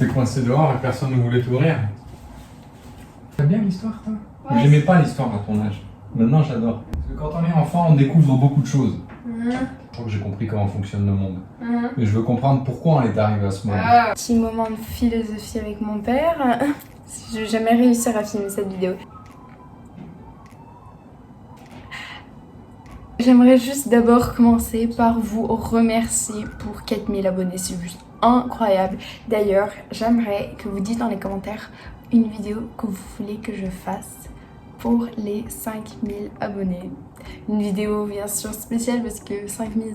t'es coincé dehors et personne ne voulait t'ouvrir. T'aimes bien l'histoire, toi? Ouais. J'aimais pas l'histoire à ton âge. Maintenant, j'adore. Parce que quand on est enfant, on découvre beaucoup de choses. Je crois que j'ai compris comment fonctionne le monde. Mais je veux comprendre pourquoi on est arrivé à ce moment. Petit moment de philosophie avec mon père. Je vais jamais réussir à filmer cette vidéo. J'aimerais juste d'abord commencer par vous remercier pour 4000 abonnés, c'est juste incroyable. D'ailleurs, j'aimerais que vous dites dans les commentaires une vidéo que vous voulez que je fasse pour les 5000 abonnés. Une vidéo bien sûr spéciale parce que 5000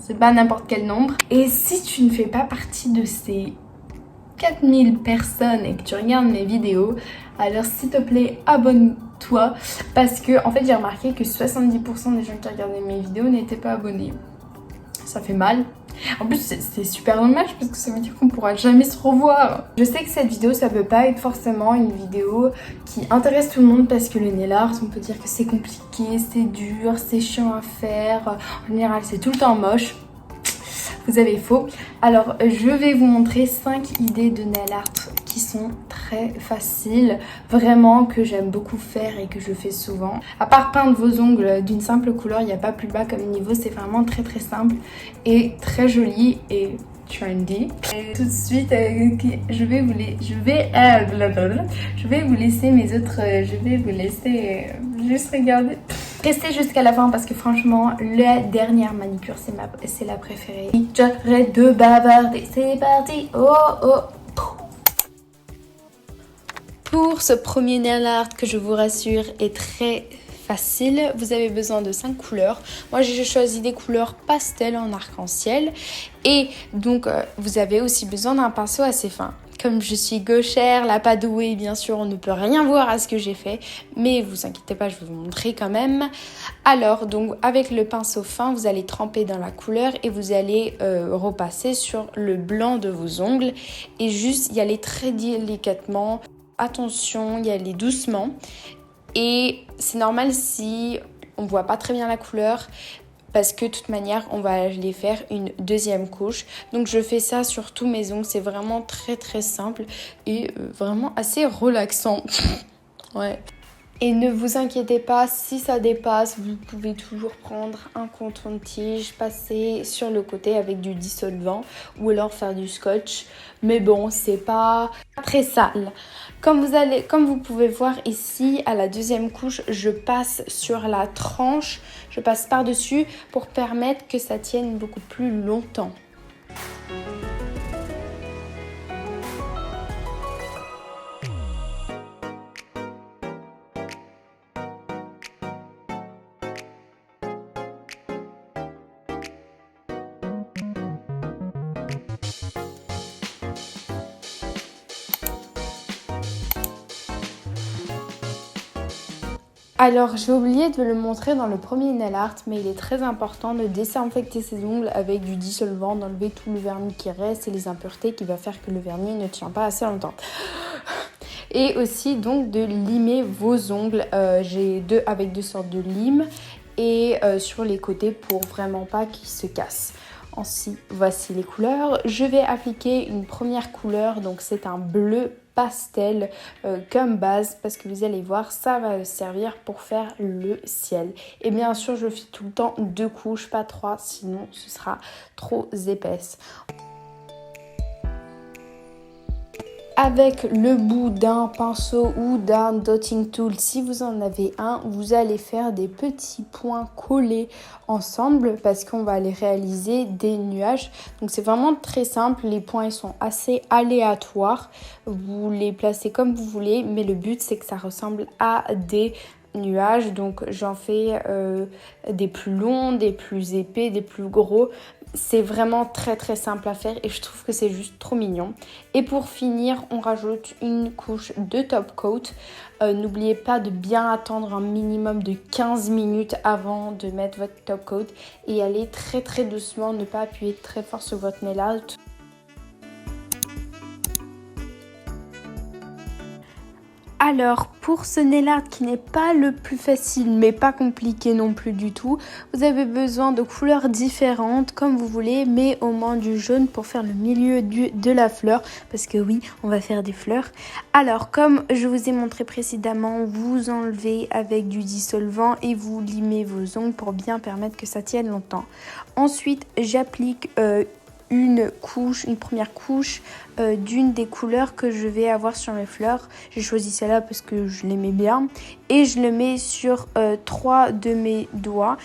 c'est pas n'importe quel nombre. Et si tu ne fais pas partie de ces 4000 personnes et que tu regardes mes vidéos, alors s'il te plaît abonne-toi parce que en fait j'ai remarqué que 70% des gens qui regardaient mes vidéos n'étaient pas abonnés. Ça fait mal. En plus c'est super dommage parce que ça veut dire qu'on pourra jamais se revoir. Je sais que cette vidéo ça peut pas être forcément une vidéo qui intéresse tout le monde parce que le nail art on peut dire que c'est compliqué, c'est dur, c'est chiant à faire. En général c'est tout le temps moche. Vous avez faux. Alors je vais vous montrer 5 idées de nail art qui sont très faciles, vraiment que j'aime beaucoup faire et que je fais souvent. À part peindre vos ongles d'une simple couleur, il n'y a pas plus bas comme niveau, c'est vraiment très très simple et très joli et trendy. Et tout de suite, je vais vous laisser mes autres, je vais vous laisser juste regarder. Restez jusqu'à la fin parce que franchement, la dernière manicure, c'est la préférée. J'arrête de bavarder, c'est parti, oh oh. Pour ce premier nail art que je vous rassure est très facile, vous avez besoin de 5 couleurs. Moi j'ai choisi des couleurs pastel en arc-en-ciel et donc vous avez aussi besoin d'un pinceau assez fin. Comme je suis gauchère, la pas douée, bien sûr, on ne peut rien voir à ce que j'ai fait, mais vous inquiétez pas, je vais vous montrer quand même. Alors, donc, avec le pinceau fin, vous allez tremper dans la couleur et vous allez repasser sur le blanc de vos ongles et juste y aller très délicatement. Attention, y aller doucement. Et c'est normal si on voit pas très bien la couleur, parce que de toute manière on va aller faire une deuxième couche. Donc je fais ça sur tous mes ongles, c'est vraiment très très simple et vraiment assez relaxant. Ouais. Et ne vous inquiétez pas, si ça dépasse, vous pouvez toujours prendre un coton-tige, passer sur le côté avec du dissolvant ou alors faire du scotch. Mais bon, c'est pas très sale. Comme vous pouvez voir ici, à la deuxième couche, je passe sur la tranche, je passe par-dessus pour permettre que ça tienne beaucoup plus longtemps. Alors, j'ai oublié de le montrer dans le premier nail art, mais il est très important de désinfecter ses ongles avec du dissolvant, d'enlever tout le vernis qui reste et les impuretés qui va faire que le vernis ne tient pas assez longtemps. Et aussi donc de limer vos ongles. J'ai avec deux sortes de lime et sur les côtés pour vraiment pas qu'ils se cassent. Ensuite, voici les couleurs. Je vais appliquer une première couleur, donc c'est un bleu pastel comme base parce que vous allez voir, ça va servir pour faire le ciel. Et bien sûr, je fais tout le temps 2 couches, pas 3, sinon ce sera trop épaisse. Avec le bout d'un pinceau ou d'un dotting tool, si vous en avez un, vous allez faire des petits points collés ensemble parce qu'on va aller réaliser des nuages. Donc c'est vraiment très simple, les points ils sont assez aléatoires, vous les placez comme vous voulez, mais le but c'est que ça ressemble à des nuages. Donc j'en fais des plus longs, des plus épais, des plus gros. C'est vraiment très très simple à faire et je trouve que c'est juste trop mignon. Et pour finir, on rajoute une couche de top coat. N'oubliez pas de bien attendre un minimum de 15 minutes avant de mettre votre top coat et aller très très doucement, ne pas appuyer très fort sur votre nail art. Alors, pour ce nail art qui n'est pas le plus facile, mais pas compliqué non plus du tout, vous avez besoin de couleurs différentes, comme vous voulez, mais au moins du jaune pour faire le milieu de la fleur, parce que oui, on va faire des fleurs. Alors, comme je vous ai montré précédemment, vous enlevez avec du dissolvant et vous limez vos ongles pour bien permettre que ça tienne longtemps. Ensuite, j'applique une première couche d'une des couleurs que je vais avoir sur mes fleurs. J'ai choisi celle-là parce que je l'aimais bien et je le mets sur 3 de mes doigts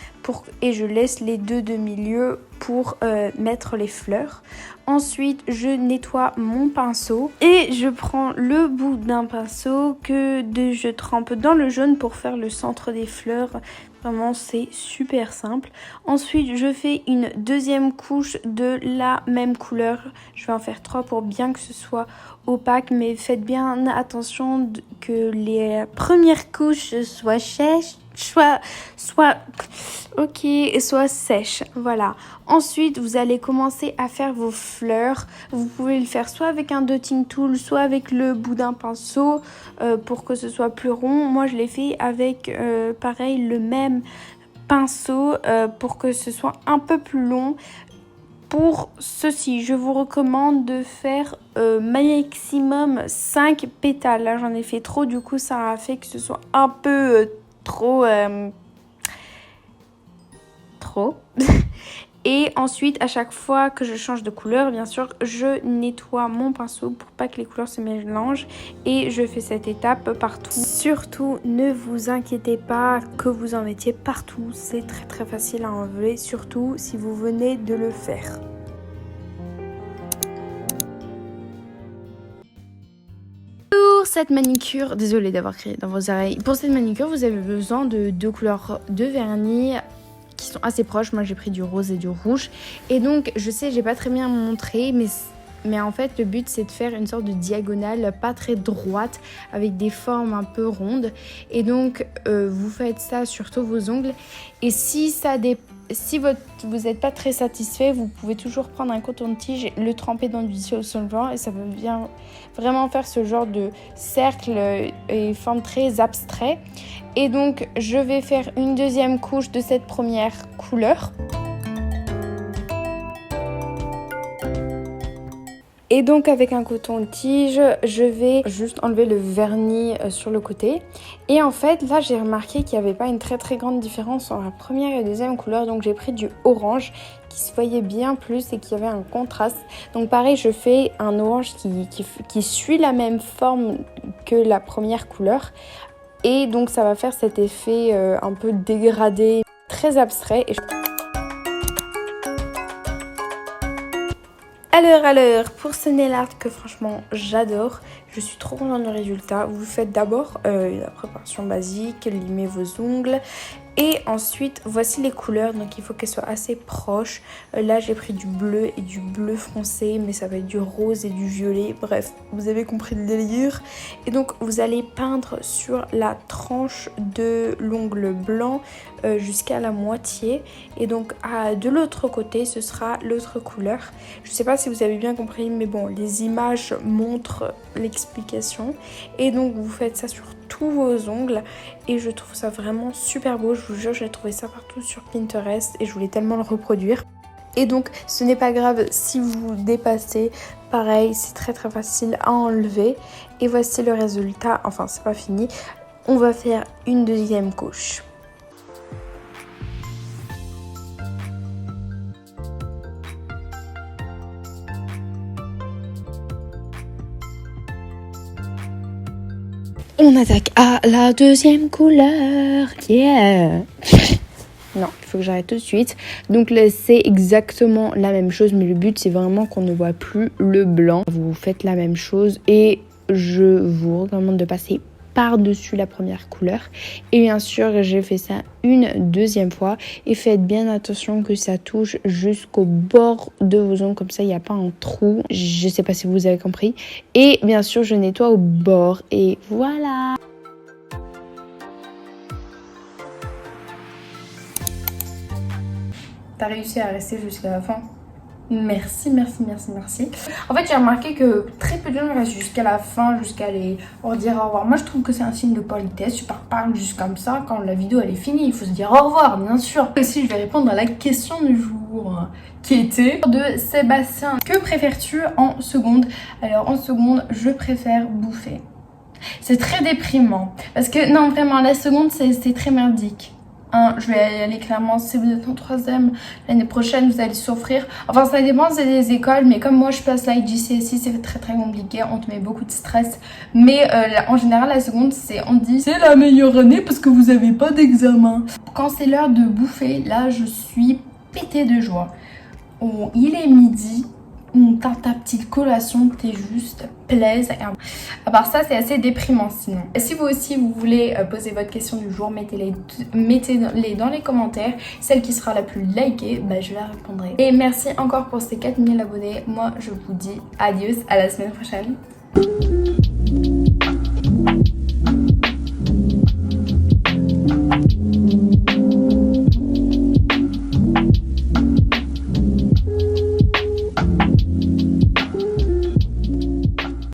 et je laisse les 2 de milieu pour mettre les fleurs. Ensuite, je nettoie mon pinceau et je prends le bout d'un pinceau je trempe dans le jaune pour faire le centre des fleurs. Vraiment, c'est super simple. Ensuite, je fais une deuxième couche de la même couleur. Je vais en faire 3 pour bien que ce soit opaque, mais faites bien attention que les premières couches soient sèches. Soit sèche, voilà. Ensuite, vous allez commencer à faire vos fleurs. Vous pouvez le faire soit avec un dotting tool, soit avec le bout d'un pinceau pour que ce soit plus rond. Moi, je l'ai fait avec, pareil, le même pinceau pour que ce soit un peu plus long. Pour ceci, je vous recommande de faire maximum 5 pétales. Là, j'en ai fait trop, du coup, ça a fait que ce soit un peu trop. Et ensuite, à chaque fois que je change de couleur, bien sûr, je nettoie mon pinceau pour pas que les couleurs se mélangent. Et je fais cette étape partout. Surtout, ne vous inquiétez pas que vous en mettiez partout. C'est très très facile à enlever, surtout si vous venez de le faire. Pour cette manicure, désolée d'avoir crié dans vos oreilles. Pour cette manicure, vous avez besoin de 2 couleurs de vernis qui sont assez proches. Moi, j'ai pris du rose et du rouge. Et donc, je sais, j'ai pas très bien montré, mais en fait, le but, c'est de faire une sorte de diagonale pas très droite avec des formes un peu rondes. Et donc, vous faites ça sur tous vos ongles. Et si vous n'êtes pas très satisfait, vous pouvez toujours prendre un coton-tige, le tremper dans du dissolvant et ça va bien vraiment faire ce genre de cercle et forme très abstrait. Et donc, je vais faire une deuxième couche de cette première couleur. Et donc avec un coton-tige, je vais juste enlever le vernis sur le côté. Et en fait, là j'ai remarqué qu'il n'y avait pas une très très grande différence entre la première et la deuxième couleur. Donc j'ai pris du orange qui se voyait bien plus et qui avait un contraste. Donc pareil, je fais un orange qui suit la même forme que la première couleur. Et donc ça va faire cet effet un peu dégradé, très abstrait. Alors, pour ce nail art que franchement j'adore, je suis trop contente du résultat. Vous faites d'abord la préparation basique, limez vos ongles. Et ensuite, voici les couleurs, donc il faut qu'elles soient assez proches. Là, j'ai pris du bleu et du bleu foncé, mais ça va être du rose et du violet. Bref, vous avez compris le délire. Et donc, vous allez peindre sur la tranche de l'ongle blanc jusqu'à la moitié. Et donc, de l'autre côté, ce sera l'autre couleur. Je sais pas si vous avez bien compris, mais bon, les images montrent l'explication. Et donc, vous faites ça sur tous vos ongles et je trouve ça vraiment super beau. Je vous jure, j'ai trouvé ça partout sur Pinterest et je voulais tellement le reproduire. Et donc ce n'est pas grave si vous dépassez, pareil, c'est très très facile à enlever. Et voici le résultat. Enfin, c'est pas fini, on va faire une deuxième couche. On attaque à la deuxième couleur. Yeah. Non, il faut que j'arrête tout de suite. Donc là, c'est exactement la même chose, mais le but, c'est vraiment qu'on ne voit plus le blanc. Vous faites la même chose et je vous recommande de passer par-dessus la première couleur. Et bien sûr, j'ai fait ça une deuxième fois. Et faites bien attention que ça touche jusqu'au bord de vos ongles. Comme ça, il n'y a pas un trou. Je ne sais pas si vous avez compris. Et bien sûr, je nettoie au bord. Et voilà. T'as réussi à rester jusqu'à la fin? Merci. En fait, j'ai remarqué que très peu de gens restent jusqu'à la fin, jusqu'à les dire au revoir. Moi, je trouve que c'est un signe de politesse. Tu parles juste comme ça. Quand la vidéo elle est finie, il faut se dire au revoir, bien sûr. Aussi, je vais répondre à la question du jour qui était de Sébastien. Que préfères-tu en seconde? Alors, en seconde, je préfère bouffer. C'est très déprimant. Parce que, non, vraiment, la seconde, c'est très merdique. Je vais y aller clairement. Si vous êtes en 3e, l'année prochaine, vous allez souffrir. Enfin, ça dépend des écoles, mais comme moi, je passe la GCSE, c'est très compliqué. On te met beaucoup de stress. Mais en général, la seconde, on dit c'est la meilleure année parce que vous n'avez pas d'examen. Quand c'est l'heure de bouffer, là, je suis pétée de joie. Oh, il est midi. T'as ta petite collation, t'es juste plaise. À part ça, c'est assez déprimant sinon. Si vous aussi vous voulez poser votre question du jour, mettez-les dans les commentaires. Celle qui sera la plus likée, je la répondrai. Et merci encore pour ces 4000 abonnés. Moi, je vous dis adios, à la semaine prochaine.